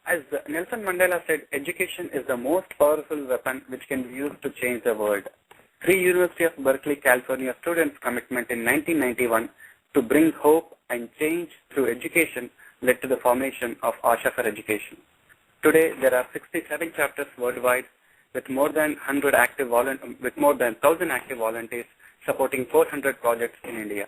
As Nelson Mandela said, education is the most powerful weapon which can be used to change the world. Three University of Berkeley-California students' commitment in 1991 to bring hope and change through education led to the formation of Asha for Education. Today, there are 67 chapters worldwide with more than 1,000 active volunteers supporting 400 projects in India.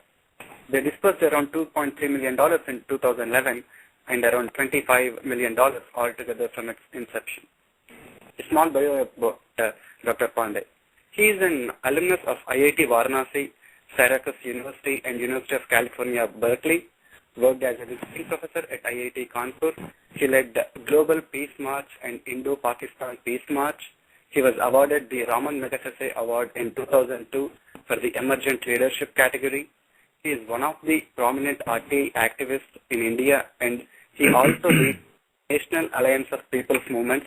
They disbursed around $2.3 million in 2011 and around $25 million altogether from its inception. A small bio about Dr. Pandey. He is an alumnus of IIT-Varanasi, Syraccus University and University of California, Berkeley. Worked as a visiting professor at IIT Kanpur. He led the Global Peace March and Indo-Pakistan Peace March. He was awarded the Ramon Magsaysay Award in 2002 for the emergent leadership category. He is one of the prominent RT activists in India, and he also leads National Alliance of People's Movements.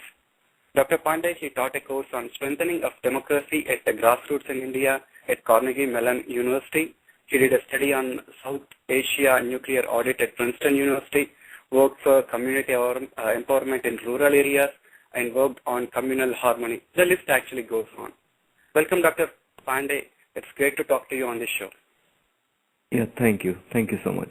Dr. Pandey, he taught a course on strengthening of democracy at the Grassroots in India at Carnegie Mellon University. He did a study on South Asia Nuclear Audit at Princeton University, worked for community empowerment in rural areas, and worked on communal harmony. The list actually goes on. Welcome, Dr. Pandey. It's great to talk to you on this show. Yeah, thank you. Thank you so much.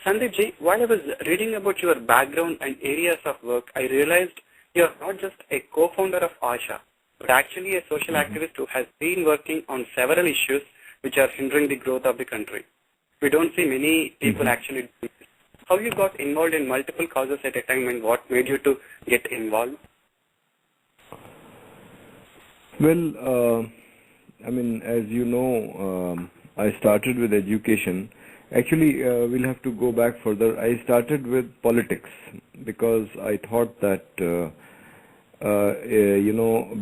Sandeep ji, while I was reading about your background and areas of work, I realized you are not just a co-founder of Asha, but actually a social activist who has been working on several issues which are hindering the growth of the country. We don't see many people actually do this. How you got involved in multiple causes at a time and what made you to get involved? Well, as you know, I started with education. Actually, we'll have to go back further. I started with politics because I thought that,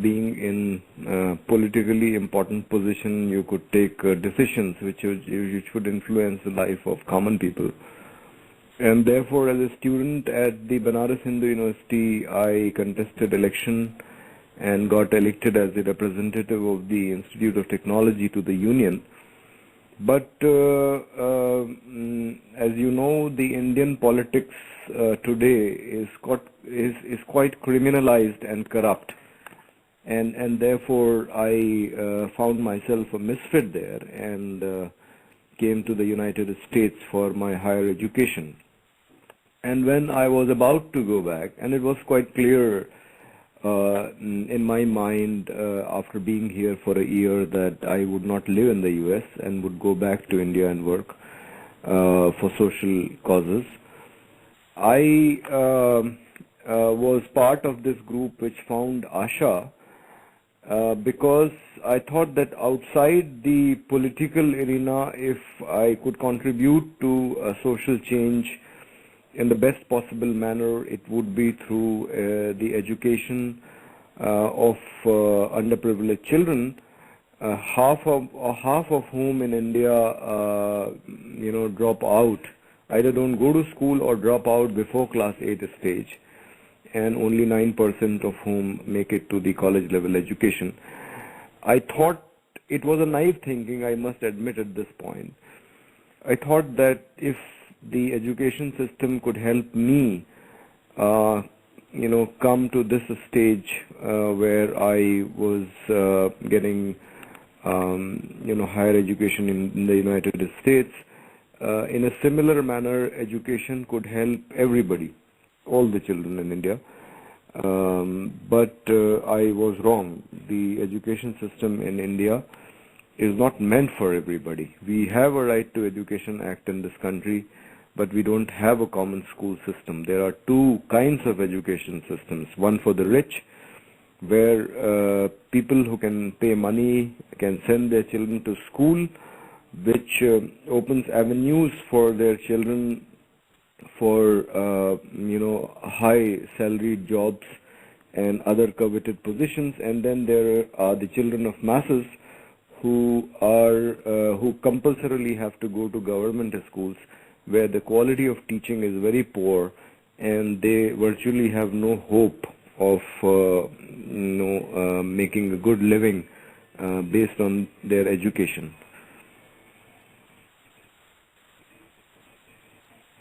being in a politically important position, you could take decisions which would influence the life of common people. And therefore, as a student at the Banaras Hindu University, I contested election and got elected as the representative of the Institute of Technology to the Union. But as you know, the Indian politics today is quite criminalized and corrupt, and therefore I found myself a misfit there and came to the United States for my higher education. And when I was about to go back, and it was quite clear in my mind after being here for a year that I would not live in the US and would go back to India and work for social causes. I was part of this group which found Asha because I thought that outside the political arena, if I could contribute to a social change in the best possible manner, it would be through the education of underprivileged children, half of whom in India, drop out, either don't go to school or drop out before class 8 stage, and only 9% of whom make it to the college level education. I thought it was a naive thinking, I must admit at this point. I thought that if the education system could help me, come to this stage where I was getting, higher education in the United States, in a similar manner, education could help everybody, all the children in India. But I was wrong. The education system in India is not meant for everybody. We have a Right to Education Act in this country, but we don't have a common school system. There are two kinds of education systems. One for the rich, where people who can pay money can send their children to school, which opens avenues for their children for, high salaried jobs and other coveted positions. And then there are the children of masses who compulsorily have to go to government schools, where the quality of teaching is very poor and they virtually have no hope of making a good living based on their education.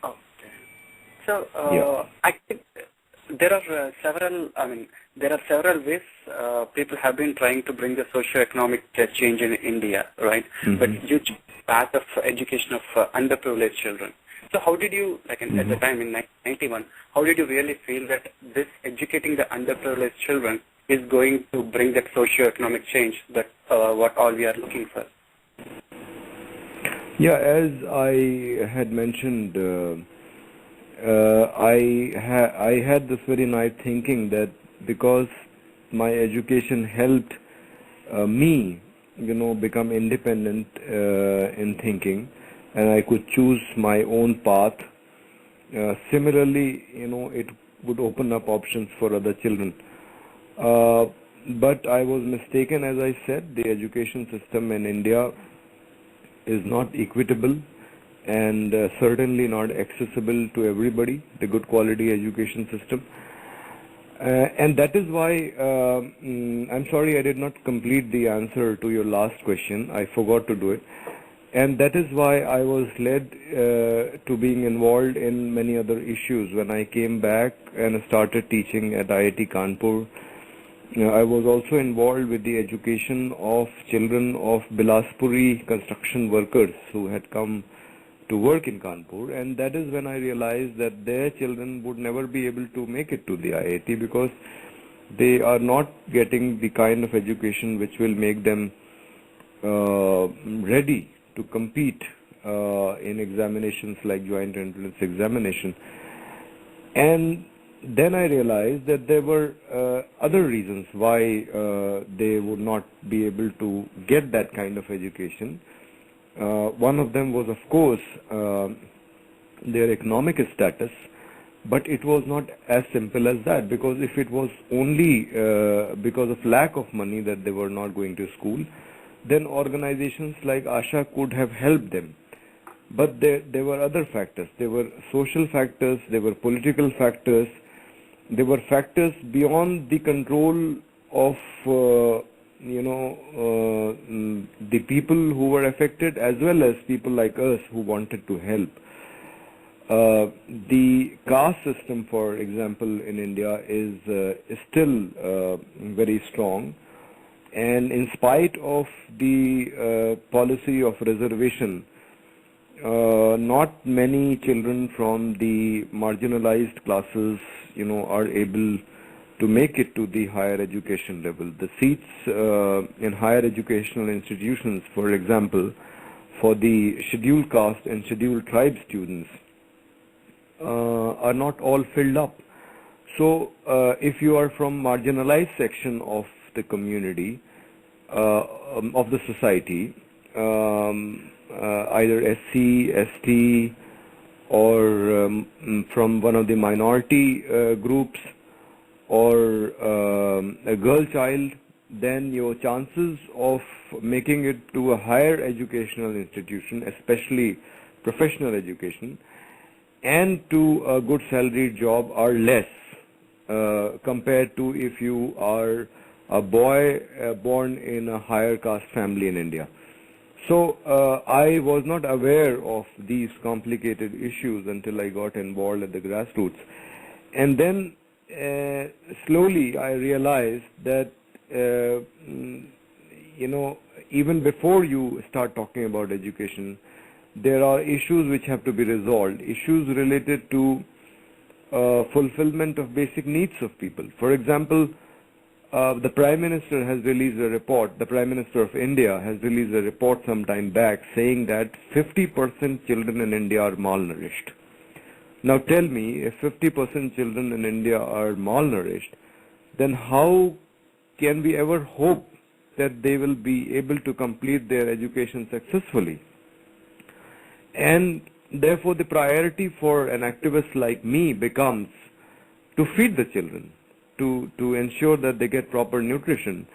Okay. So, I think there are several ways people have been trying to bring the socio-economic change in India, right? But you chose the path of education of underprivileged children. So how did you, at the time in 1991, how did you really feel that this educating the underprivileged children is going to bring that socio-economic change that what all we are looking for? Yeah, as I had mentioned, I had this very nice thinking that because my education helped me, become independent in thinking, and I could choose my own path. Similarly, it would open up options for other children. But I was mistaken, as I said. The education system in India is not equitable and certainly not accessible to everybody, the good quality education system. And that is why, I'm sorry I did not complete the answer to your last question. I forgot to do it. And that is why I was led to being involved in many other issues. When I came back and started teaching at IIT Kanpur, I was also involved with the education of children of Bilaspuri construction workers who had come to work in Kanpur, and that is when I realized that their children would never be able to make it to the IIT because they are not getting the kind of education which will make them ready to compete in examinations like joint entrance examination. And then I realized that there were other reasons why they would not be able to get that kind of education. One of them was, of course, their economic status, but it was not as simple as that, because if it was only because of lack of money that they were not going to school, then organizations like Asha could have helped them. But there were other factors. There were social factors, there were political factors, there were factors beyond the control of the people who were affected, as well as people like us who wanted to help. The caste system, for example, in India is still very strong, and in spite of the policy of reservation, not many children from the marginalized classes, are able to make it to the higher education level. The seats in higher educational institutions, for example, for the scheduled caste and scheduled tribe students, are not all filled up. So, if you are from marginalized section of the community, of the society, either SC, ST, or from one of the minority groups, or a girl child, then your chances of making it to a higher educational institution, especially professional education, and to a good salaried job are less compared to if you are a boy born in a higher caste family in India. So I was not aware of these complicated issues until I got involved at the grassroots. And then slowly I realized that, even before you start talking about education, there are issues which have to be resolved, issues related to fulfillment of basic needs of people. For example, the Prime Minister has released a report, the Prime Minister of India has released a report some time back saying that 50% children in India are malnourished. Now tell me, if 50% children in India are malnourished, then how can we ever hope that they will be able to complete their education successfully? And therefore the priority for an activist like me becomes to feed the children, to ensure that they get proper nutrition.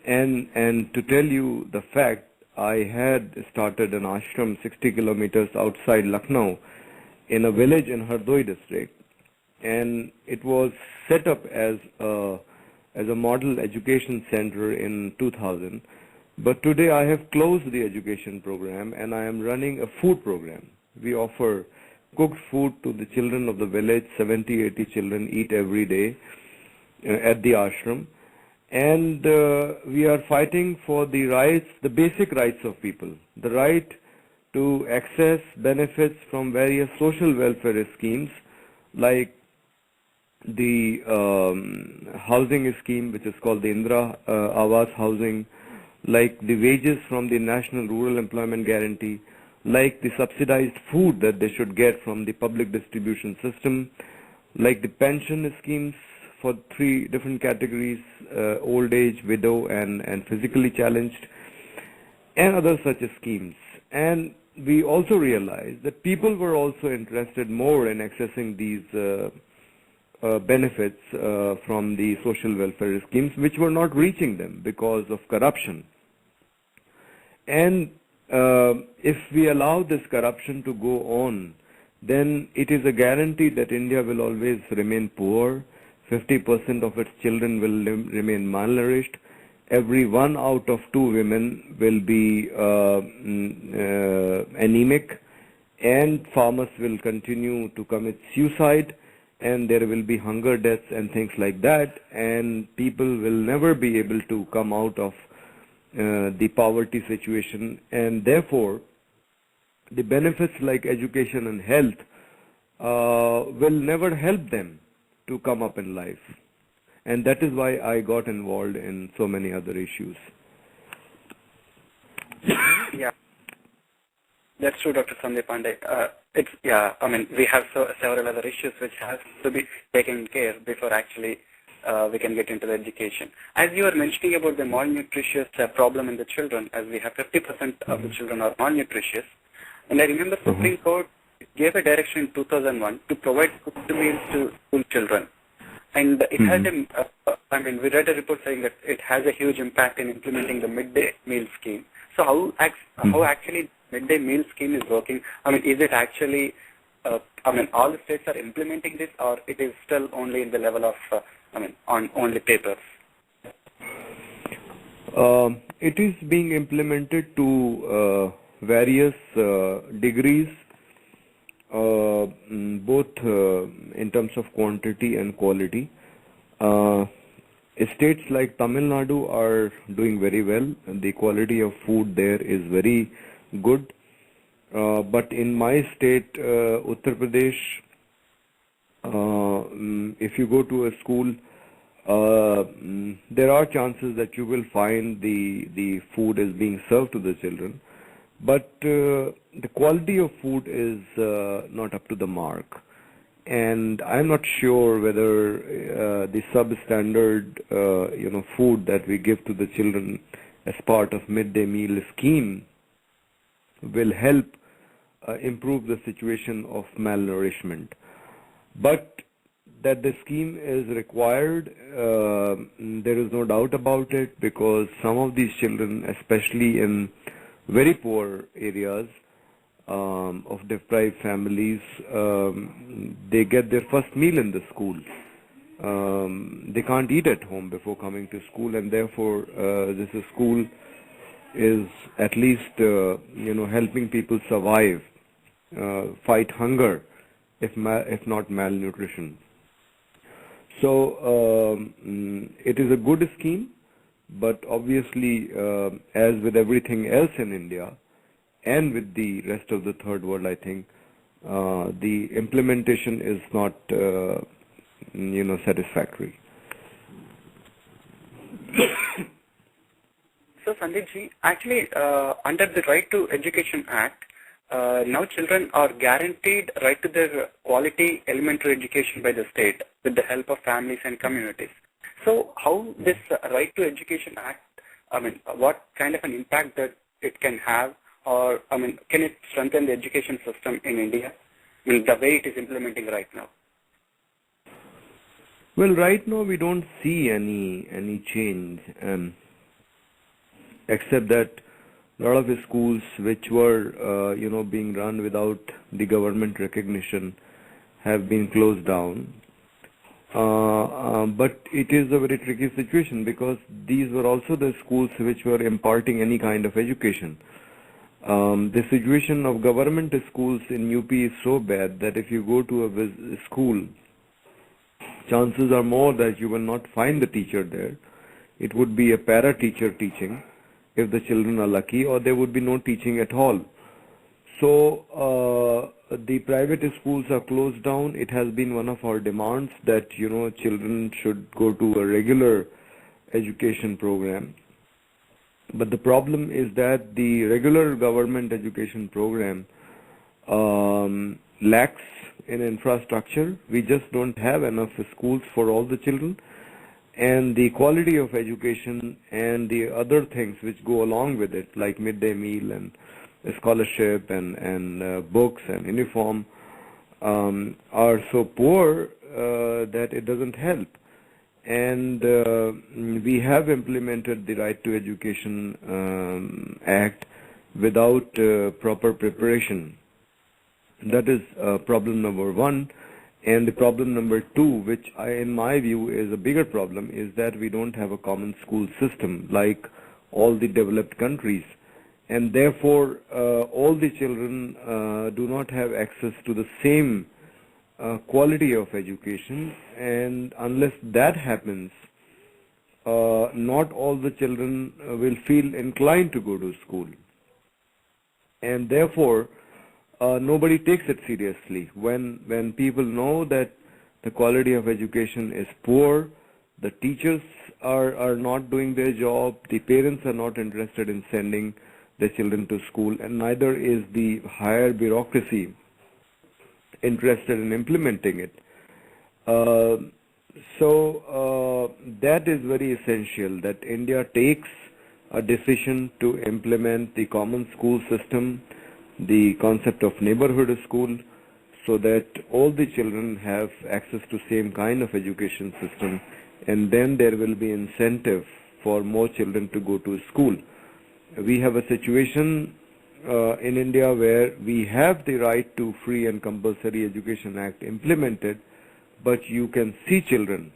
And to tell you the fact, I had started an ashram 60 kilometers outside Lucknow in a village in Hardoi district, and it was set up as a model education center in 2000. But today I have closed the education program and I am running a food program. We offer cooked food to the children of the village. 70, 80 children eat every day at the ashram. And we are fighting for the rights, the basic rights of people, the right to access benefits from various social welfare schemes like the housing scheme, which is called the Indra Awas housing, like the wages from the National Rural Employment Guarantee, like the subsidized food that they should get from the public distribution system, like the pension schemes for 3 different categories, old age, widow, and physically challenged, and other such schemes. And we also realized that people were also interested more in accessing these benefits from the social welfare schemes, which were not reaching them because of corruption. And if we allow this corruption to go on, then it is a guarantee that India will always remain poor. 50% of its children will remain malnourished. Every 1 out of 2 women will be anemic, and farmers will continue to commit suicide, and there will be hunger deaths and things like that, and people will never be able to come out of the poverty situation, and therefore the benefits like education and health will never help them to come up in life. And that is why I got involved in so many other issues. Yeah, that's true, Dr. Sandeep Pandey. We have several other issues which have to be taken care before actually we can get into the education. As you were mentioning about the malnutritious problem in the children, as we have 50% of the children are malnutritious, and I remember Supreme Court gave a direction in 2001 to provide cooked meals to school children. And it has we read a report saying that it has a huge impact in implementing the midday meal scheme. So how actually midday meal scheme is working? Is it actually, all the states are implementing this, or it is still only in the level of, on only papers? It is being implemented to various degrees, both in terms of quantity and quality. States like Tamil Nadu are doing very well. The quality of food there is very good. But in my state, Uttar Pradesh, if you go to a school, there are chances that you will find the food is being served to the children. But the quality of food is not up to the mark, and I'm not sure whether the substandard, food that we give to the children as part of midday meal scheme will help improve the situation of malnourishment. But that the scheme is required, there is no doubt about it, because some of these children, especially in very poor areas of deprived families, they get their first meal in the school. They can't eat at home before coming to school, and therefore this school is at least helping people survive, fight hunger, if not malnutrition. So it is a good scheme. But obviously, as with everything else in India and with the rest of the third world, I think the implementation is not, satisfactory. So, Sandeep-ji, actually, under the Right to Education Act, now children are guaranteed right to their quality elementary education by the state with the help of families and communities. So how this Right to Education Act, what kind of an impact that it can have, or can it strengthen the education system in India, the way it is implementing right now? Well, right now we don't see any change, except that a lot of the schools which were being run without the government recognition have been closed down. But it is a very tricky situation, because these were also the schools which were imparting any kind of education. The situation of government schools in UP is so bad that if you go to a school, chances are more that you will not find the teacher there. It would be a para teacher teaching if the children are lucky, or there would be no teaching at all. So the private schools are closed down. It has been one of our demands that, children should go to a regular education program. But the problem is that the regular government education program lacks in infrastructure. We just don't have enough schools for all the children. And the quality of education and the other things which go along with it, like midday meal and scholarship and books and uniform, are so poor that it doesn't help. And we have implemented the Right to Education Act without proper preparation. That is problem number one. And the problem number two, which in my view is a bigger problem, is that we don't have a common school system like all the developed countries. And therefore, all the children do not have access to the same quality of education, and unless that happens, not all the children will feel inclined to go to school. And therefore, nobody takes it seriously. When people know that the quality of education is poor, the teachers are not doing their job, the parents are not interested in sending their children to school, and neither is the higher bureaucracy interested in implementing it. So that is very essential, that India takes a decision to implement the common school system, the concept of neighborhood school, so that all the children have access to same kind of education system, and then there will be incentive for more children to go to school. We have a situation in India where we have the Right to Free and Compulsory Education Act implemented, but you can see children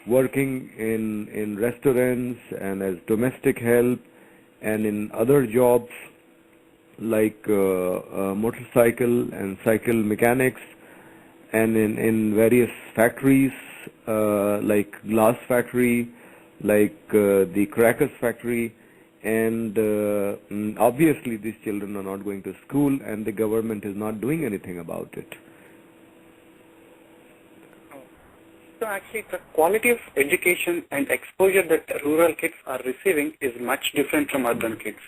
working in restaurants and as domestic help and in other jobs like motorcycle and cycle mechanics, and in various factories like glass factory, like the crackers factory. And obviously these children are not going to school, and the government is not doing anything about it. So actually the quality of education and exposure that rural kids are receiving is much different from urban kids.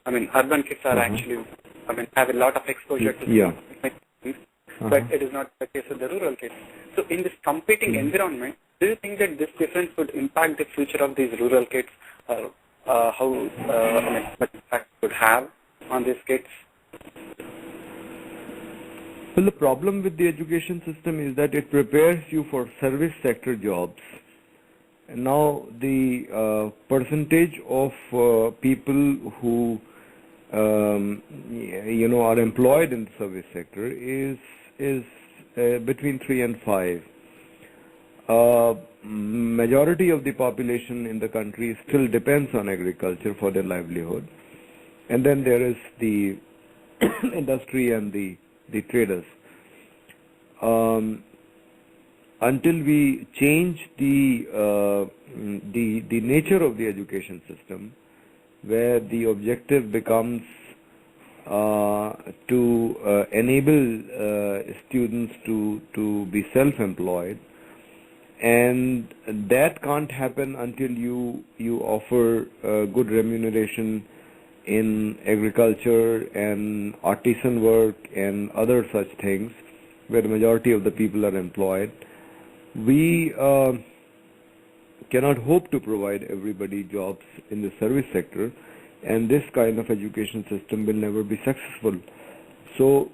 I mean, urban kids are actually, have a lot of exposure to things, but it is not the case with the rural kids. So in this competing environment, do you think that this difference would impact the future of these rural kids, or what impact it would have on these kids? Well, the problem with the education system is that it prepares you for service sector jobs. And now the percentage of people who are employed in the service sector is between 3 and 5. Majority of the population in the country still depends on agriculture for their livelihood, and then there is the industry and the traders. Until we change the nature of the education system, where the objective becomes to enable students to be self-employed, and that can't happen until you offer good remuneration in agriculture and artisan work and other such things, where the majority of the people are employed. We cannot hope to provide everybody jobs in the service sector, and this kind of education system will never be successful. So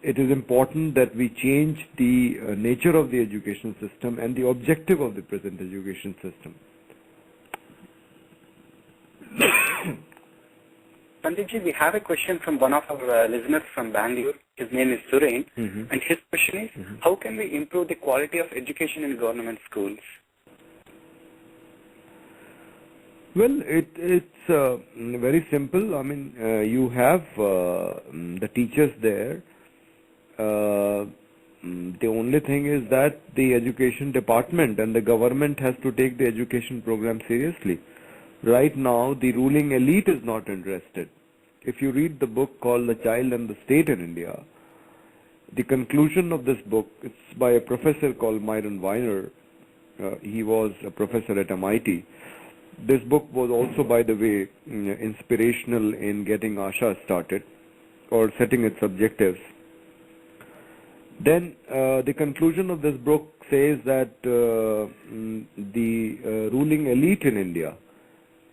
it is important that we change the nature of the education system and the objective of the present education system. Pandeyji, we have a question from one of our listeners from Bangalore. His name is Surain, and his question is, how can we improve the quality of education in government schools? Well, it's very simple. I mean, you have the teachers there. The only thing is that the education department and the government has to take the education program seriously. Right now, the ruling elite is not interested. If you read the book called The Child and the State in India, the conclusion of this book, it's by a professor called Myron Weiner. He was a professor at MIT. This book was also, by the way, inspirational in getting Asha started or setting its objectives. Then the conclusion of this book says that the ruling elite in India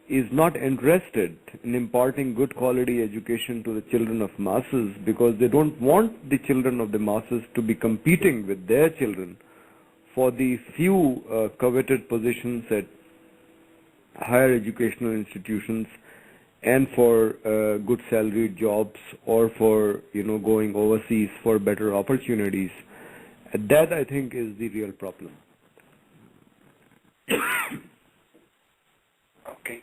is not interested in imparting good quality education to the children of masses because they don't want the children of the masses to be competing with their children for the few coveted positions at higher educational institutions and for good salaried jobs or for going overseas for better opportunities. That, I think, is the real problem. Okay.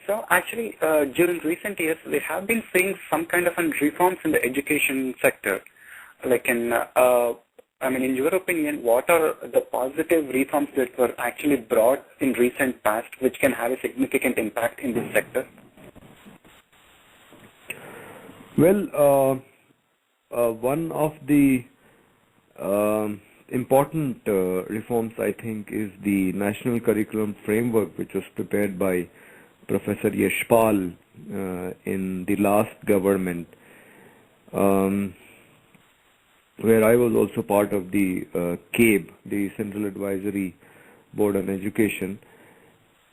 So actually, during recent years, we have been seeing some kind of reforms in the education sector. Like in your opinion, what are the positive reforms that were actually brought in recent past which can have a significant impact in this sector? Well, one of the important reforms, I think, is the National Curriculum Framework, which was prepared by Professor Yashpal in the last government, where I was also part of the CABE, the Central Advisory Board on Education.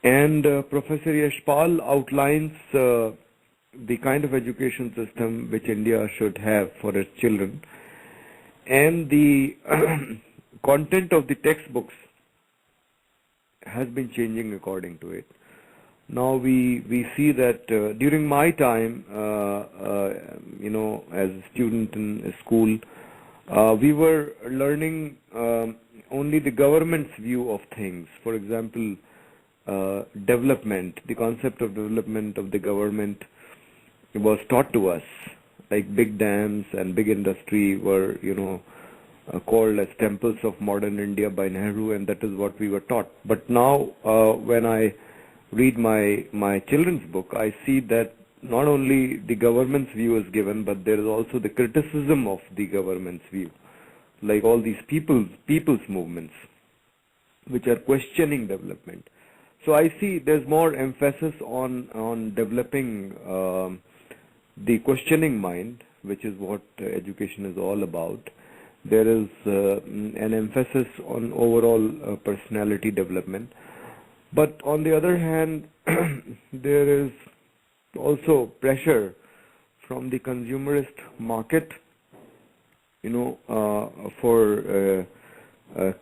And Professor Yashpal outlines the kind of education system which India should have for its children. And the content of the textbooks has been changing according to it. Now we see that during my time, as a student in a school, we were learning only the government's view of things. For example, development, the concept of development of the government was taught to us, like big dams and big industry were, called as temples of modern India by Nehru, and that is what we were taught. But now, when I read my children's book, I see that not only the government's view is given, but there is also the criticism of the government's view, like all these people's movements, which are questioning development. So I see there's more emphasis on developing the questioning mind, which is what education is all about. There is an emphasis on overall personality development. But on the other hand, there is also pressure from the consumerist market, for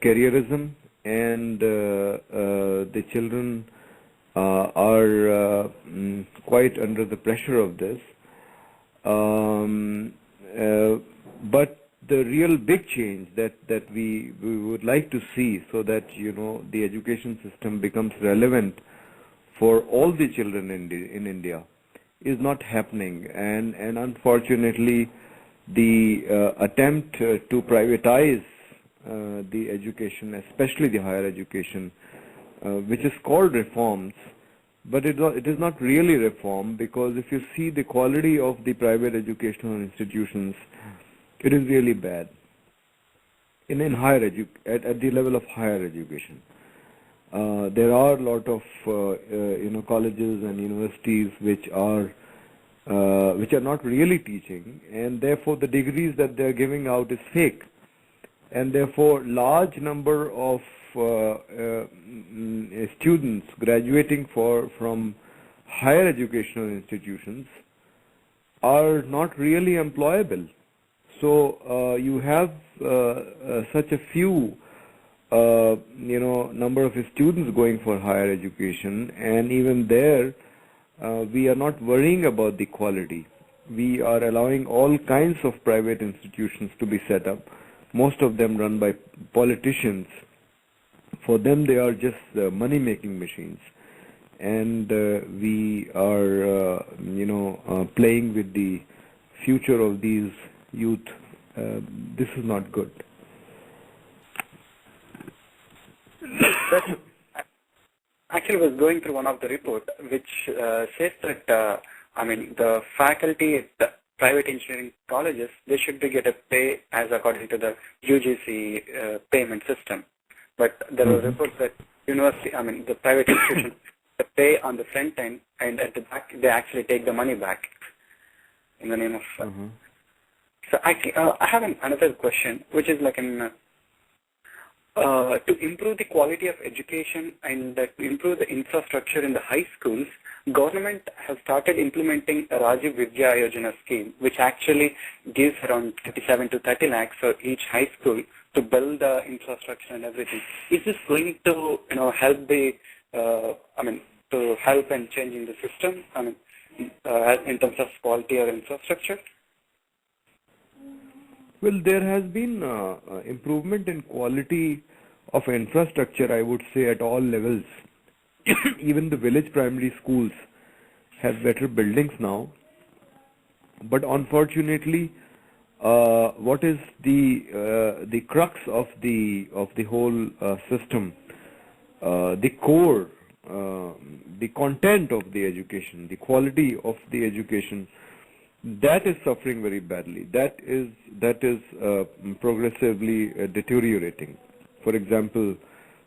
careerism, and the children are quite under the pressure of this. But the real big change that we would like to see, so that the education system becomes relevant for all the children in India, is not happening, and unfortunately the attempt to privatize the education, especially the higher education, which is called reforms, but it is not really reform, because if you see the quality of the private educational institutions, it is really bad in higher at the level of higher education. There are a lot of colleges and universities which are not really teaching, and therefore the degrees that they are giving out is fake, and therefore large number of students graduating from higher educational institutions are not really employable. So you have such a few number of students going for higher education, and even there we are not worrying about the quality. We are allowing all kinds of private institutions to be set up, most of them run by politicians, For them, they are just money-making machines, and we are, playing with the future of these youth. This is not good. Actually, was going through one of the report which says that the faculty at the private engineering colleges, they should be get a pay as according to the UGC payment system. But there were reports that university, the private institutions, they pay on the front end, and at the back they actually take the money back in the name of. So actually, I have another question, which is like to improve the quality of education and to improve the infrastructure in the high schools, government has started implementing a Rajiv Vidya Yojana scheme, which actually gives around 27 to 30 lakhs for each high school to build the infrastructure and everything. Is this going to help the to help in changing the system? In terms of quality or infrastructure? Well, there has been improvement in quality of infrastructure, I would say, at all levels. Even the village primary schools have better buildings now. But unfortunately, what is the crux of the whole system? The core, the content of the education, the quality of the education, that is suffering very badly. That is progressively deteriorating. For example,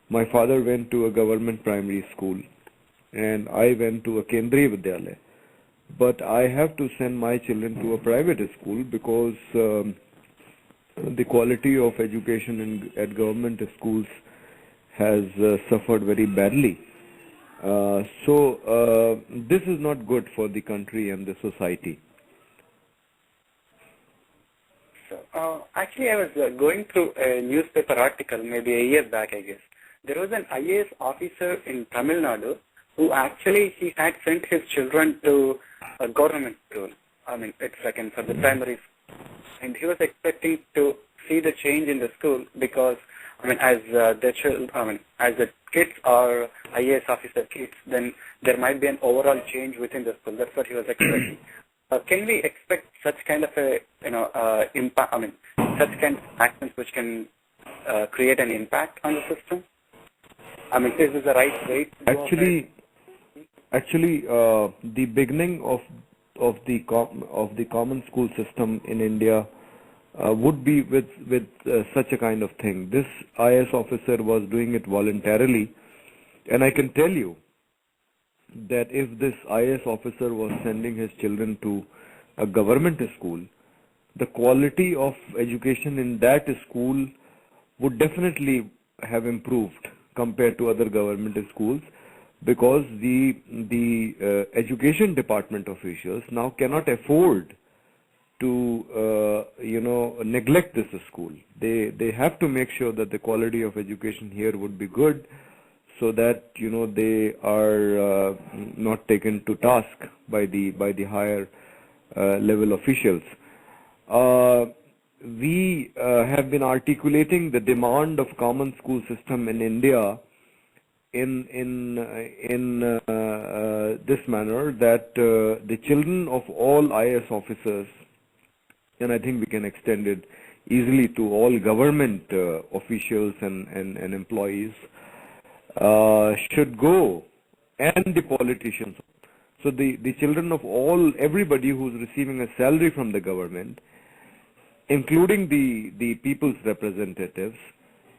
my father went to a government primary school, and I went to a Kendriya Vidyalaya. But I have to send my children to a private school because the quality of education at government schools has suffered very badly. So this is not good for the country and the society. Actually, I was going through a newspaper article maybe a year back, I guess. There was an IAS officer in Tamil Nadu who actually he had sent his children to a government school. It's like for the primary school. And he was expecting to see the change in the school because, as the kids are IAS officer kids, then there might be an overall change within the school. That's what he was expecting. Can we expect such kind of a impact? Such kind of actions which can create an impact on the system? Is this the right way to do Actually, the beginning of the common school system in India would be with such a kind of thing. This IAS officer was doing it voluntarily, and I can tell you that if this IAS officer was sending his children to a government school, the quality of education in that school would definitely have improved compared to other government schools, because the education department officials now cannot afford to neglect this school. They have to make sure that the quality of education here would be good, so that they are not taken to task by the higher level officials. We have been articulating the demand of common school system in India in this manner, that the children of all IAS officers, and I think we can extend it easily to all government officials and employees, should go, and the politicians. So the children of everybody who's receiving a salary from the government, including the people's representatives,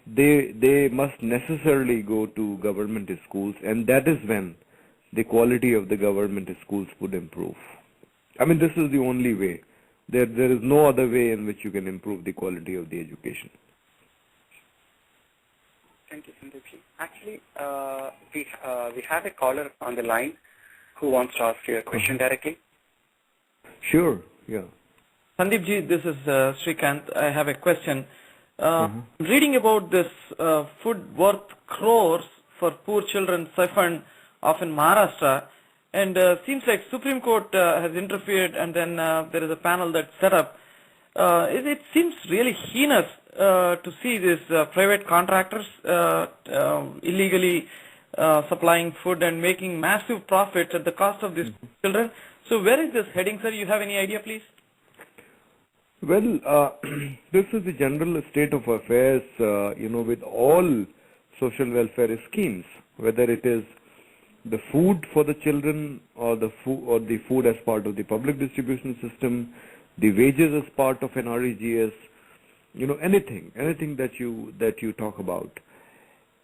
they must necessarily go to government schools, and that is when the quality of the government schools would improve. This is the only way. There is no other way in which you can improve the quality of the education. Thank you, Sandeep ji. Actually, we have a caller on the line who wants to ask you a question directly. Sure, yeah. Sandeep ji, this is Srikanth. I have a question. Reading about this food worth crores for poor children siphoned off in Maharashtra, and seems like Supreme Court has interfered, and then there is a panel that's set up. It seems really heinous to see these private contractors illegally supplying food and making massive profits at the cost of these children. So where is this heading, sir? You have any idea, please? Well, this is the general state of affairs, with all social welfare schemes, whether it is the food for the children or the food as part of the public distribution system, the wages as part of an REGS, anything that you talk about.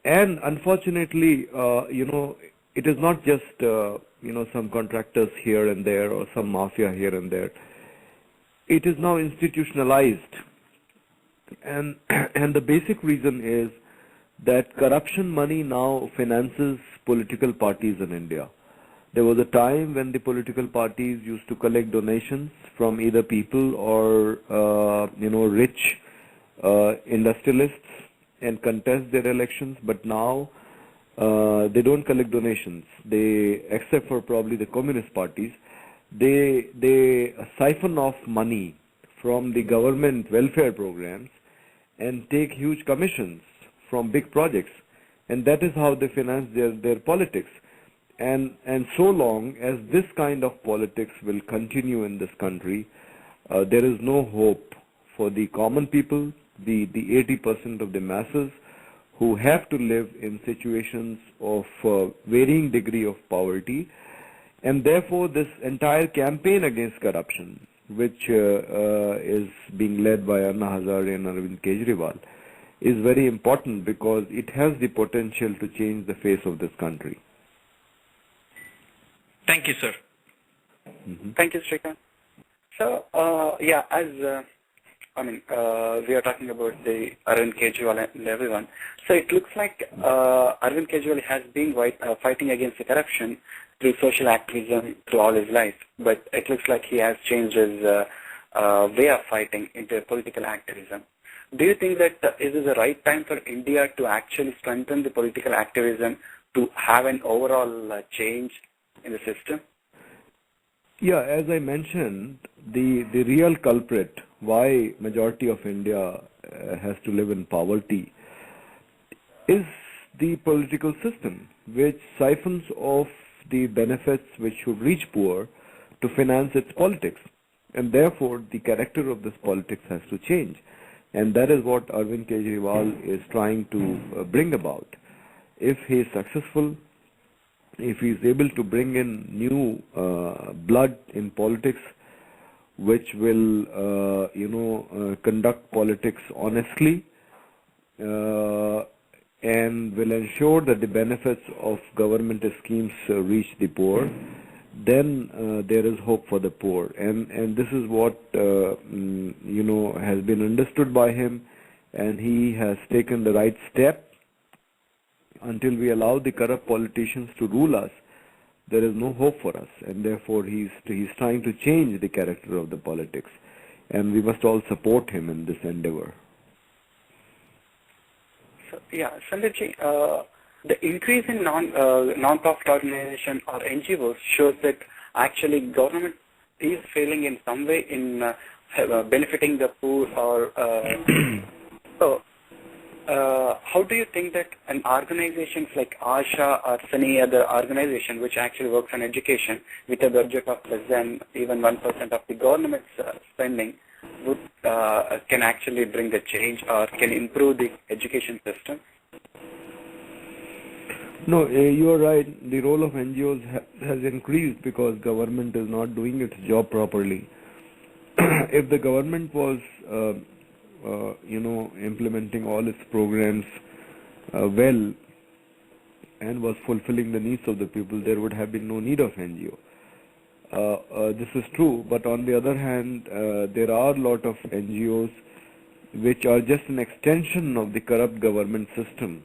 And unfortunately, it is not just some contractors here and there or some mafia here and there. It is now institutionalized, and the basic reason is that corruption money now finances political parties in India. There was a time when the political parties used to collect donations from either people or rich industrialists and contest their elections, but now they don't collect donations. They, except for probably the communist parties, they siphon off money from the government welfare programs and take huge commissions from big projects, and that is how they finance their politics. And so long as this kind of politics will continue in this country, there is no hope for the common people, the 80% of the masses who have to live in situations of varying degree of poverty. And therefore, this entire campaign against corruption, which is being led by Anna Hazare and Arvind Kejriwal, is very important because it has the potential to change the face of this country. Thank you, sir. Thank you, Srikanth. So, we are talking about the Arvind Kejriwal and everyone. So it looks like Arvind Kejriwal has been fighting against the corruption through social activism through all his life, but it looks like he has changed his way of fighting into political activism. Do you think that is this the right time for India to actually strengthen the political activism to have an overall change in the system? Yeah, as I mentioned, the real culprit why majority of India has to live in poverty is the political system, which siphons off the benefits which should reach poor to finance its politics. And therefore, the character of this politics has to change. And that is what Arvind Kejriwal is trying to bring about. If he is successful, if he is able to bring in new blood in politics, which will, conduct politics honestly, and will ensure that the benefits of government schemes reach the poor, then there is hope for the poor. And this is what, has been understood by him, and he has taken the right step. Until we allow the corrupt politicians to rule us, there is no hope for us, and therefore he's trying to change the character of the politics, and we must all support him in this endeavor. So, Sandeepji, the increase in non-profit organization or NGOs shows that actually government is failing in some way in benefiting the poor or how do you think that an organization like Asha or any other organization which actually works on education with a budget of less than even 1% of the government's spending would can actually bring the change or can improve the education system? No, you are right. The role of NGOs has increased because government is not doing its job properly. If the government was implementing all its programs well and was fulfilling the needs of the people, there would have been no need of NGO. This is true, but on the other hand, there are a lot of NGOs which are just an extension of the corrupt government system,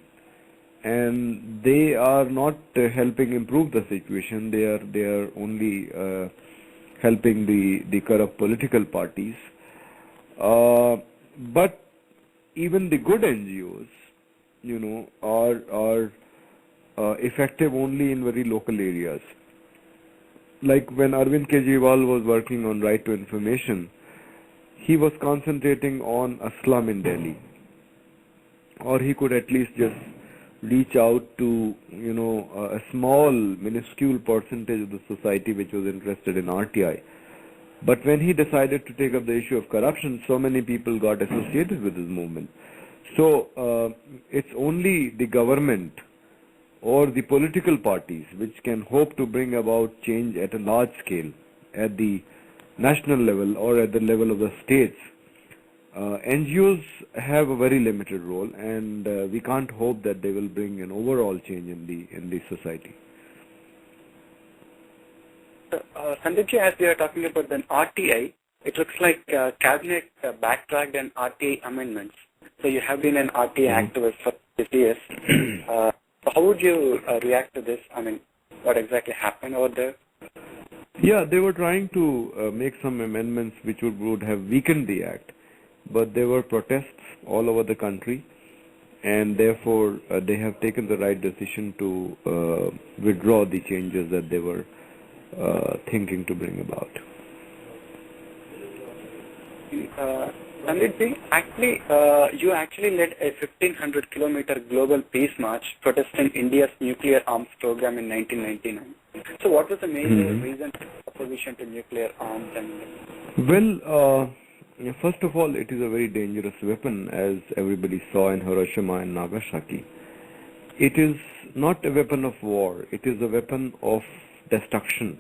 and they are not helping improve the situation. They are only helping the corrupt political parties. But even the good NGOs, are effective only in very local areas. Like when Arvind Kejriwal was working on right to information, he was concentrating on a slum in Delhi. or he could at least just reach out to, a small, minuscule percentage of the society which was interested in RTI. But when he decided to take up the issue of corruption, so many people got associated with his movement. So it's only the government or the political parties which can hope to bring about change at a large scale, at the national level or at the level of the states. NGOs have a very limited role, and we can't hope that they will bring an overall change in the society. Sandeepji, as we are talking about the RTI, it looks like Cabinet backtracked an RTI amendments. So you have been an RTI activist for this years. How would you react to this? I mean, what exactly happened over there? Yeah, they were trying to make some amendments which would have weakened the act, but there were protests all over the country, and therefore they have taken the right decision to withdraw the changes that they were thinking to bring about. Sandeepji, actually, you actually led a 1,500-kilometer global peace march protesting India's nuclear arms program in 1999. So what was the major reason for opposition to nuclear arms? Well, first of all, it is a very dangerous weapon, as everybody saw in Hiroshima and Nagasaki. It is not a weapon of war, it is a weapon of destruction.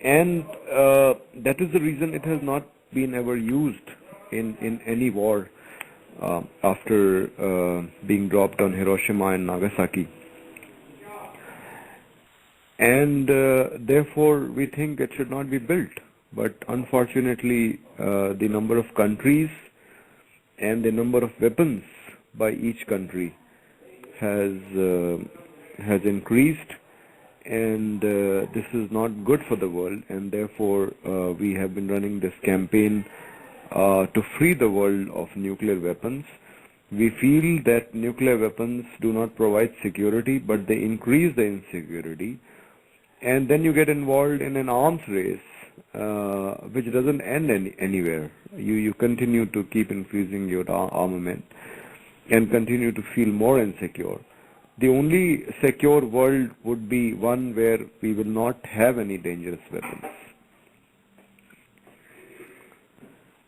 And that is the reason it has not been ever used in any war after being dropped on Hiroshima and Nagasaki. And therefore we think it should not be built. But unfortunately the number of countries and the number of weapons by each country has increased, and this is not good for the world, and therefore we have been running this campaign to free the world of nuclear weapons. We feel that nuclear weapons do not provide security, but they increase the insecurity, and then you get involved in an arms race which doesn't end anywhere. You continue to keep increasing your armament and continue to feel more insecure. The only secure world would be one where we will not have any dangerous weapons.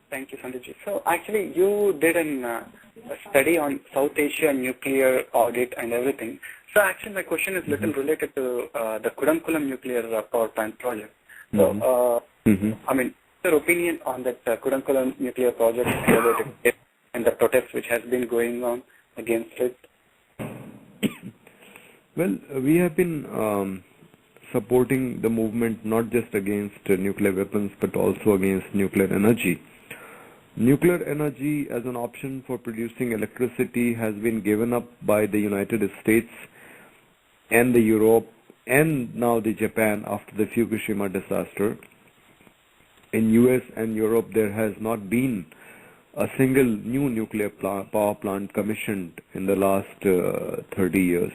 Thank you, Sandeepji. So actually, you did a study on South Asia Nuclear Audit and everything. So actually, my question is little related to the Kudamkulam nuclear power plant project. So, I mean, your opinion on that Kudamkulam nuclear project and the protests which has been going on against it? Well, we have been supporting the movement not just against nuclear weapons but also against nuclear energy. Nuclear energy as an option for producing electricity has been given up by the United States and the Europe and now the Japan after the Fukushima disaster. In US and Europe there has not been a single new nuclear power plant commissioned in the last 30 years.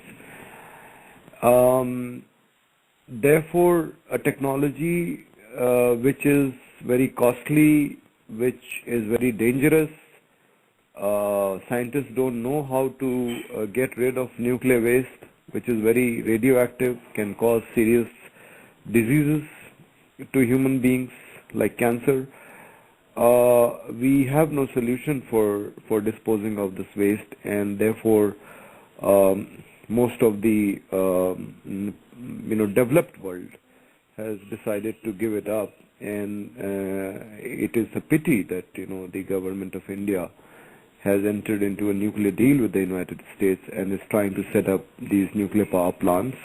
Therefore, a technology which is very costly, which is very dangerous, scientists don't know how to get rid of nuclear waste, which is very radioactive, can cause serious diseases to human beings like cancer. We have no solution for disposing of this waste, and therefore most of the developed world has decided to give it up, and it is a pity that the government of India has entered into a nuclear deal with the United States and is trying to set up these nuclear power plants.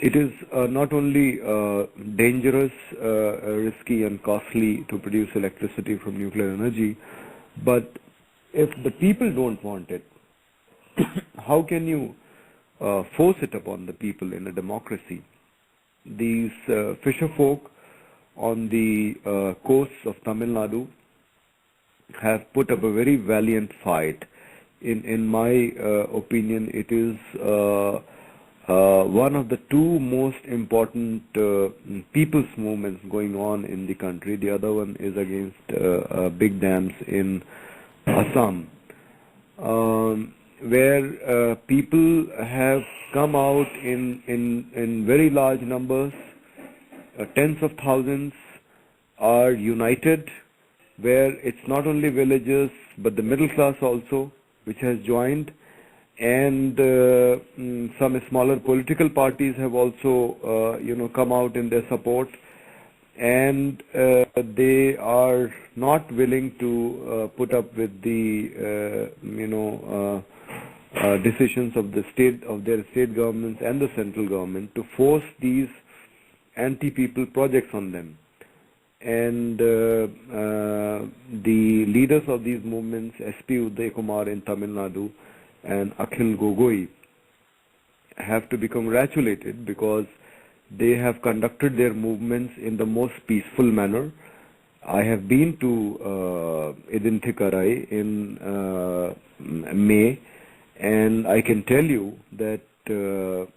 It is not only dangerous, risky and costly to produce electricity from nuclear energy, but if the people don't want it, how can you force it upon the people in a democracy? These fisher folk on the coasts of Tamil Nadu have put up a very valiant fight. In my opinion, it is one of the two most important people's movements going on in the country. The other one is against big dams in Assam. where people have come out in very large numbers, tens of thousands are united, where it's not only villagers but the middle class also which has joined, and some smaller political parties have also come out in their support, and they are not willing to put up with the decisions of the state, of their state governments and the central government, to force these anti-people projects on them. And the leaders of these movements, SP Uday Kumar in Tamil Nadu and Akhil Gogoi, have to be congratulated because they have conducted their movements in the most peaceful manner. I have been to Idintikarai in May, and I can tell you that the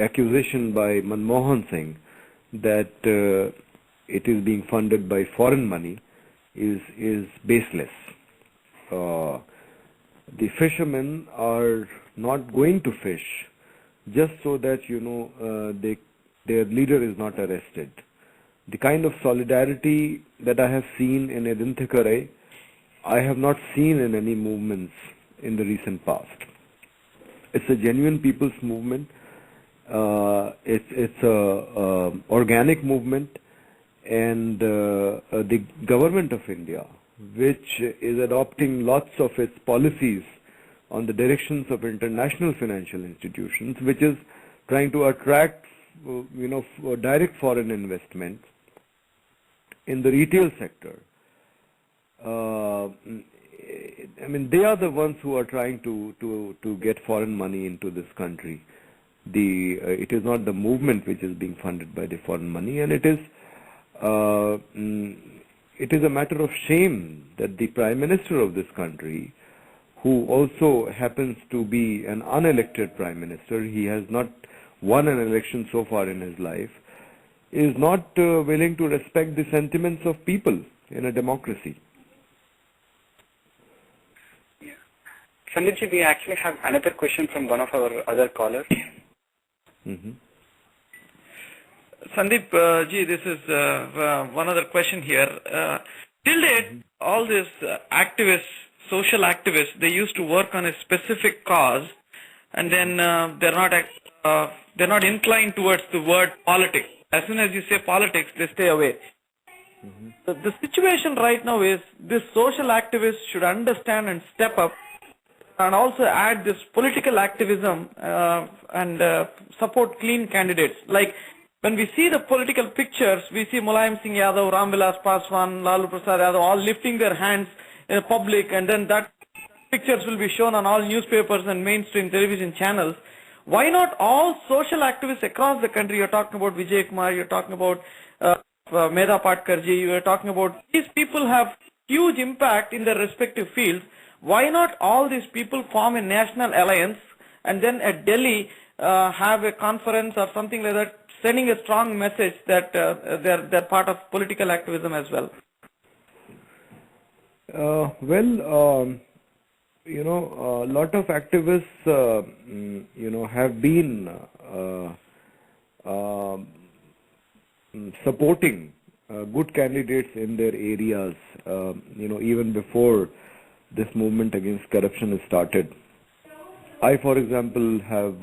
accusation by Manmohan Singh that it is being funded by foreign money is baseless. The fishermen are not going to fish just so that their leader is not arrested. The kind of solidarity that I have seen in Idintikarai, I have not seen in any movements in the recent past. It's a genuine people's movement. It's a organic movement, and the government of India, which is adopting lots of its policies on the directions of international financial institutions, which is trying to attract direct foreign investment in the retail sector. I mean, they are the ones who are trying to get foreign money into this country. It is not the movement which is being funded by the foreign money, and it is a matter of shame that the Prime Minister of this country, who also happens to be an unelected Prime Minister, he has not won an election so far in his life, is not willing to respect the sentiments of people in a democracy. Yeah. Sandeep, we actually have another question from one of our other callers. Mm-hmm. Sandeep ji, this is one other question here. Till date, all these activists, social activists, they used to work on a specific cause, and then they're not inclined towards the word politics. As soon as you say politics, they stay away. Mm-hmm. So the situation right now is this social activists should understand and step up, and also add this political activism and support clean candidates. Like when we see the political pictures, we see Mulayam Singh Yadav, Ramvilas Paswan, Lalu Prasad Yadav all lifting their hands in public, and then that pictures will be shown on all newspapers and mainstream television channels. Why not all social activists across the country? You're talking about Vijay Kumar, you're talking about Medha Patkarji, you're talking about these people have huge impact in their respective fields. Why not all these people form a national alliance and then at Delhi have a conference or something like that, sending a strong message that they're part of political activism as well? A lot of activists, have been supporting good candidates in their areas, even before this movement against corruption started. I, for example, have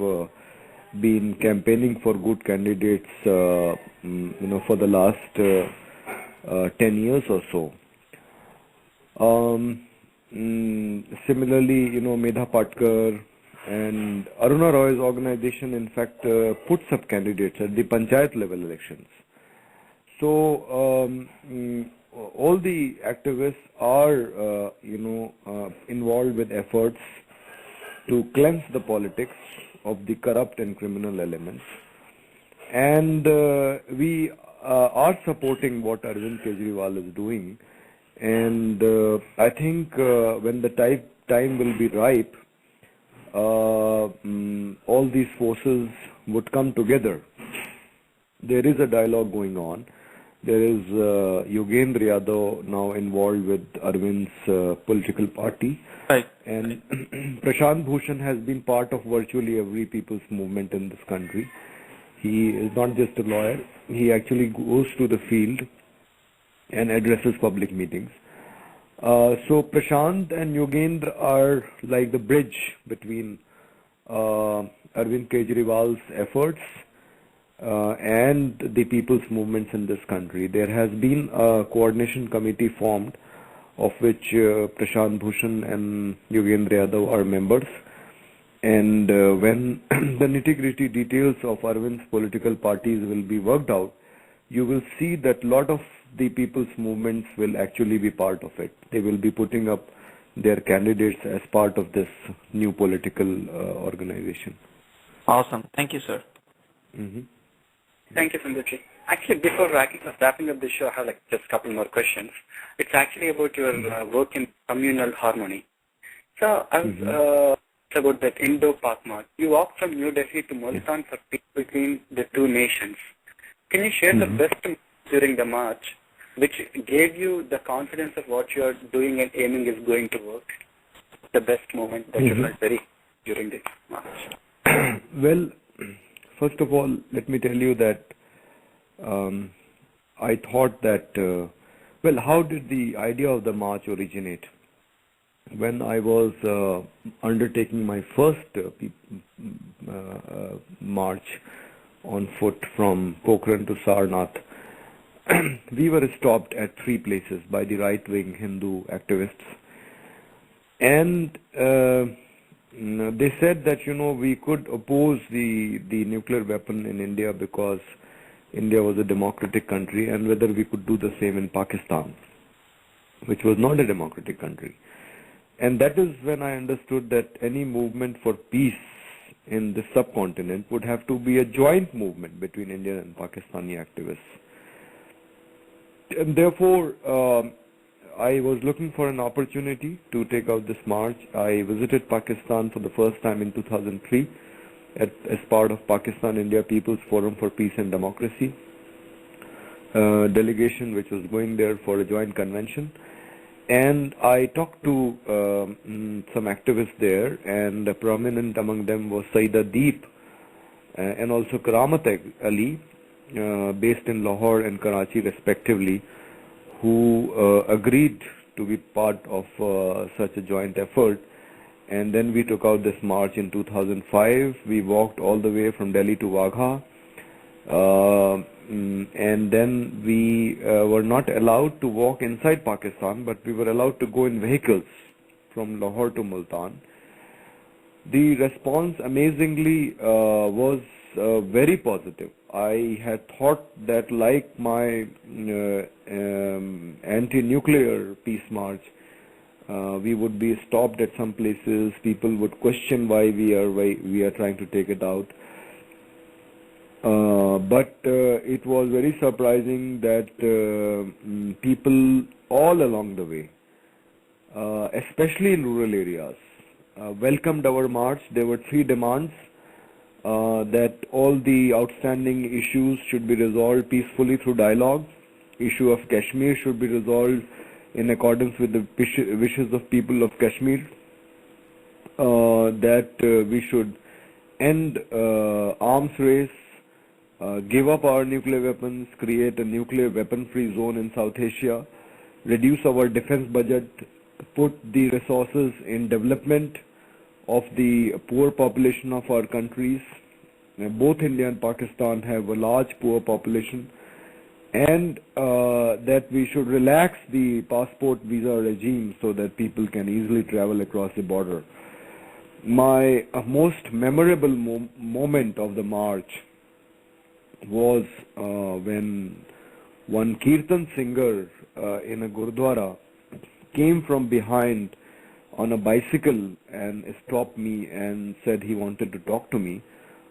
been campaigning for good candidates, for the last 10 years or so. Similarly, Medha Patkar and Aruna Roy's organization, in fact, puts up candidates at the panchayat level elections. So all the activists are, involved with efforts to cleanse the politics of the corrupt and criminal elements, and we are supporting what Arvind Kejriwal is doing. And I think when the time will be ripe, all these forces would come together. There is a dialogue going on. There is Yogendra Yadav now involved with Arvind's political party. Right. And Prashant Bhushan has been part of virtually every people's movement in this country. He is not just a lawyer, he actually goes to the field and addresses public meetings. So Prashant and Yogendra are like the bridge between Arvind Kejriwal's efforts and the people's movements in this country. There has been a coordination committee formed, of which Prashant Bhushan and Yogendra Yadav are members. And when the nitty-gritty details of Arvind's political parties will be worked out, you will see that a lot of the people's movements will actually be part of it. They will be putting up their candidates as part of this new political organization. Awesome. Thank you, sir. Mm-hmm. Thank you, Sandeep. Actually, before wrapping up the show, I have just a couple more questions. It's actually about your work in communal harmony. So, I was about that Indo-Pak march. You walked from New Delhi to Multan for peace between the two nations. Can you share the best during the march, which gave you the confidence of what you are doing and aiming is going to work? The best moment that you felt during this march. Well, first of all, let me tell you that I thought that, how did the idea of the march originate? When I was undertaking my first march on foot from Pokhran to Sarnath, we were stopped at 3 places by the right-wing Hindu activists. And they said that, we could oppose the nuclear weapon in India because India was a democratic country, and whether we could do the same in Pakistan, which was not a democratic country. And that is when I understood that any movement for peace in the subcontinent would have to be a joint movement between Indian and Pakistani activists. And therefore, I was looking for an opportunity to take out this march. I visited Pakistan for the first time in 2003 as part of Pakistan-India People's Forum for Peace and Democracy delegation, which was going there for a joint convention. And I talked to some activists there, and prominent among them was Saida Deep and also Karamat Ali, based in Lahore and Karachi respectively, who agreed to be part of such a joint effort. And then we took out this march in 2005. We walked all the way from Delhi to Wagha. And then we were not allowed to walk inside Pakistan, but we were allowed to go in vehicles from Lahore to Multan. The response, amazingly, was very positive. I had thought that, like my anti-nuclear peace march, we would be stopped at some places. People would question why we are trying to take it out. But it was very surprising that people all along the way, especially in rural areas, welcomed our march. There were 3 demands: that all the outstanding issues should be resolved peacefully through dialogue. Issue of Kashmir should be resolved in accordance with the wishes of people of Kashmir. That we should end arms race, give up our nuclear weapons, create a nuclear weapon-free zone in South Asia, reduce our defense budget, put the resources in development of the poor population of our countries. Both India and Pakistan have a large poor population, and that we should relax the passport visa regime so that people can easily travel across the border. My most memorable moment of the march was when one Kirtan singer in a Gurdwara came from behind on a bicycle and stopped me and said he wanted to talk to me.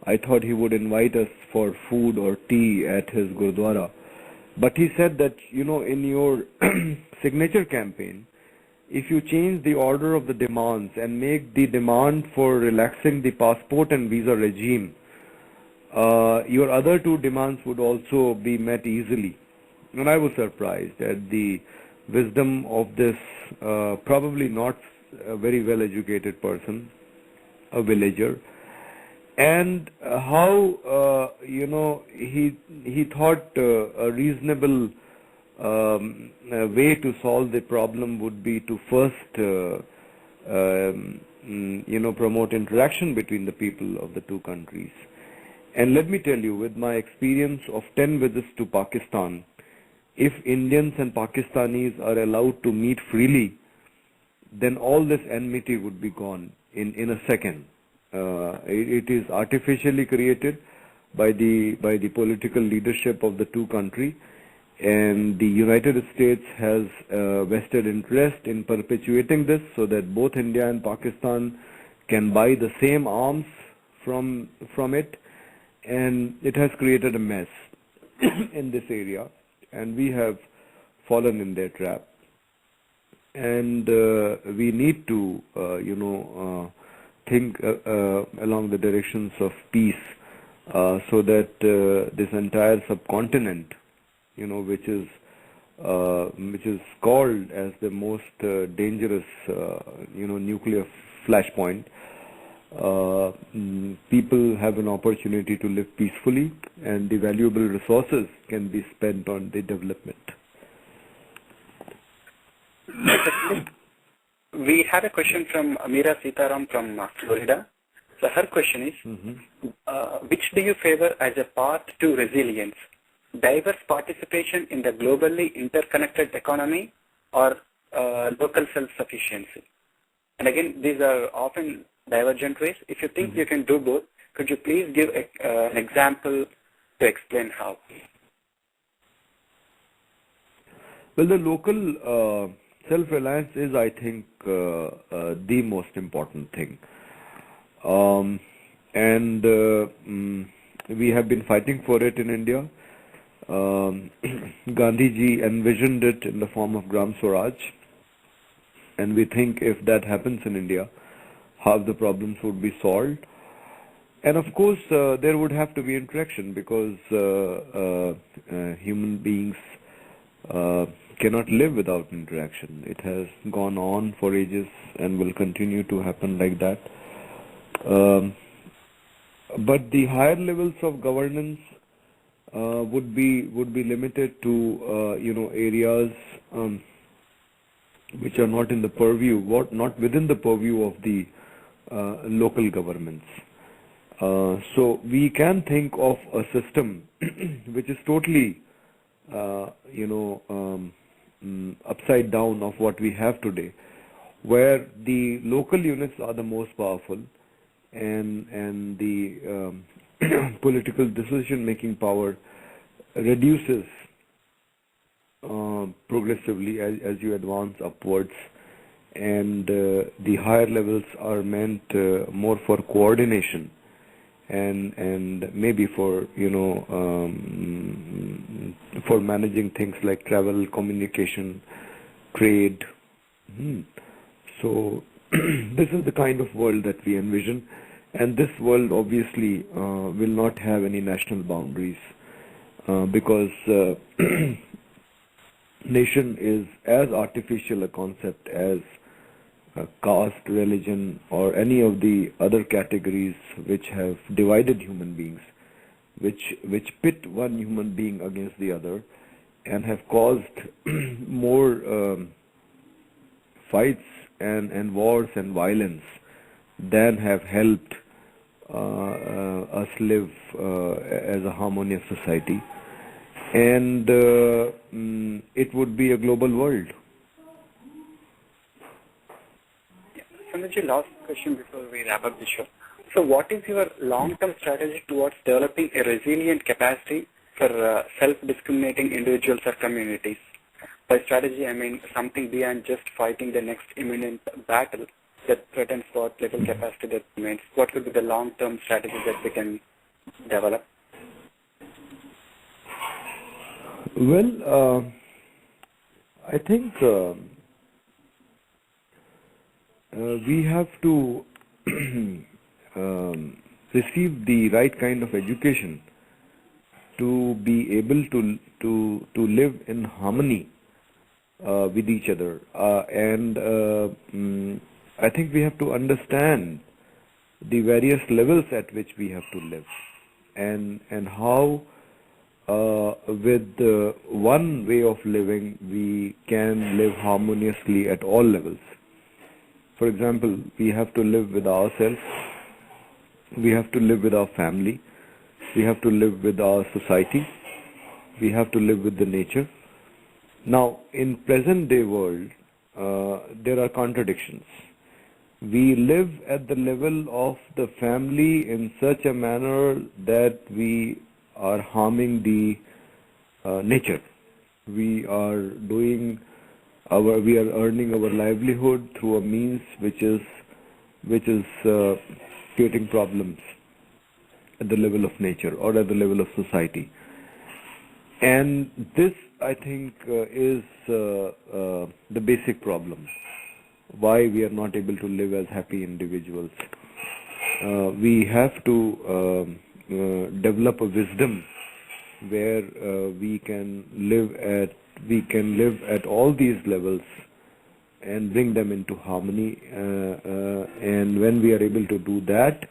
I thought he would invite us for food or tea at his Gurdwara. But he said that, in your signature campaign, if you change the order of the demands and make the demand for relaxing the passport and visa regime, your other 2 demands would also be met easily. And I was surprised at the wisdom of this probably not a very well-educated person, a villager, and how he thought a reasonable way to solve the problem would be to first promote interaction between the people of the two countries. And let me tell you, with my experience of 10 visits to Pakistan, if Indians and Pakistanis are allowed to meet freely, then all this enmity would be gone in a second. It is artificially created by the political leadership of the two countries, and the United States has vested interest in perpetuating this so that both India and Pakistan can buy the same arms from it, and it has created a mess in this area, and we have fallen in their trap. And we need to think along the directions of peace, so that this entire subcontinent, which is called as the most dangerous nuclear flashpoint, people have an opportunity to live peacefully, and the valuable resources can be spent on the development. We have a question from Amira Sitaram from Florida. So her question is, which do you favor as a path to resilience? Diverse participation in the globally interconnected economy or local self-sufficiency? And again, these are often divergent ways. If you think you can do both, could you please give an example to explain how? Well, the local self-reliance is, I think, the most important thing. And we have been fighting for it in India. Gandhiji envisioned it in the form of Gram Swaraj, and we think if that happens in India, half the problems would be solved. And of course, there would have to be interaction, because human beings cannot live without interaction. It has gone on for ages and will continue to happen like that. But the higher levels of governance would be limited to areas which are not in the purview, not within the purview of the local governments. So we can think of a system which is totally upside down of what we have today, where the local units are the most powerful, and the political decision-making power reduces progressively as you advance upwards, and the higher levels are meant more for coordination and maybe for for managing things like travel, communication, trade. So this is the kind of world that we envision, and this world obviously will not have any national boundaries, because nation is as artificial a concept as caste, religion, or any of the other categories which have divided human beings, which pit one human being against the other, and have caused more fights and wars and violence than have helped us live as a harmonious society. And it would be a global world. Sandeep, last question before we wrap up the show. So what is your long-term strategy towards developing a resilient capacity for self-discriminating individuals or communities? By strategy, I mean something beyond just fighting the next imminent battle that threatens what little capacity that remains. What could be the long-term strategy that we can develop? Well, I think we have to receive the right kind of education to be able to live in harmony with each other, I think we have to understand the various levels at which we have to live, and how with one way of living we can live harmoniously at all levels. For example, we have to live with ourselves, we have to live with our family, we have to live with our society, we have to live with the nature. Now, in present day world, there are contradictions. We live at the level of the family in such a manner that we are harming the nature. We are earning our livelihood through a means which is creating problems at the level of nature or at the level of society. And this, I think, is the basic problem. Why we are not able to live as happy individuals. We have to develop a wisdom where we can live at all these levels and bring them into harmony. And when we are able to do that,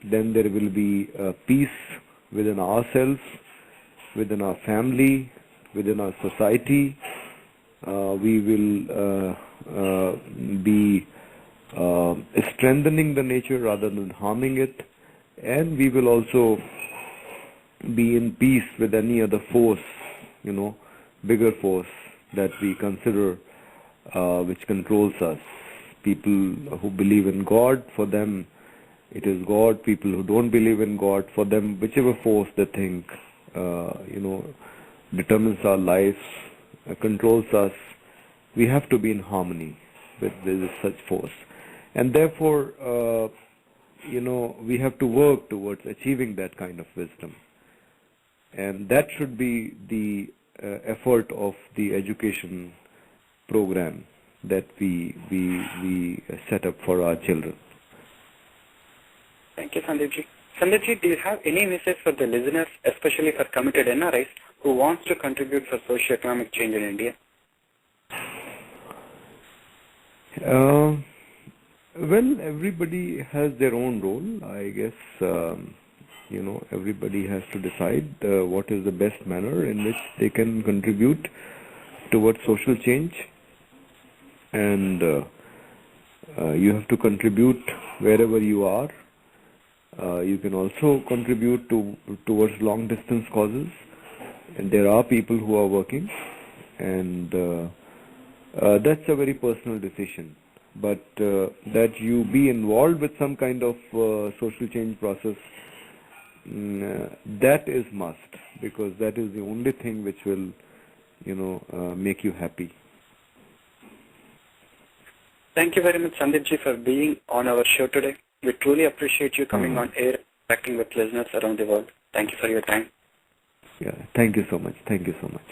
then there will be peace within ourselves, within our family, within our society. We will be strengthening the nature rather than harming it, and we will also be in peace with any other force, bigger force that we consider which controls us. People who believe in God, for them it is God. People who don't believe in God, for them whichever force they think determines our lives, controls us, we have to be in harmony with such force. And therefore, we have to work towards achieving that kind of wisdom. And that should be the effort of the education program that we set up for our children. Thank you, Sandeepji. Sandeepji, do you have any message for the listeners, especially for committed NRIs who wants to contribute for socio-economic change in India? Well, everybody has their own role. I guess, everybody has to decide what is the best manner in which they can contribute towards social change. And you have to contribute wherever you are. You can also contribute towards long distance causes. And there are people who are working. And that's a very personal decision. But that you be involved with some kind of social change process, that is must, because that is the only thing which will, make you happy. Thank you very much, Sandeepji, for being on our show today. We truly appreciate you coming on air, interacting with listeners around the world. Thank you for your time. Yeah, thank you so much. Thank you so much.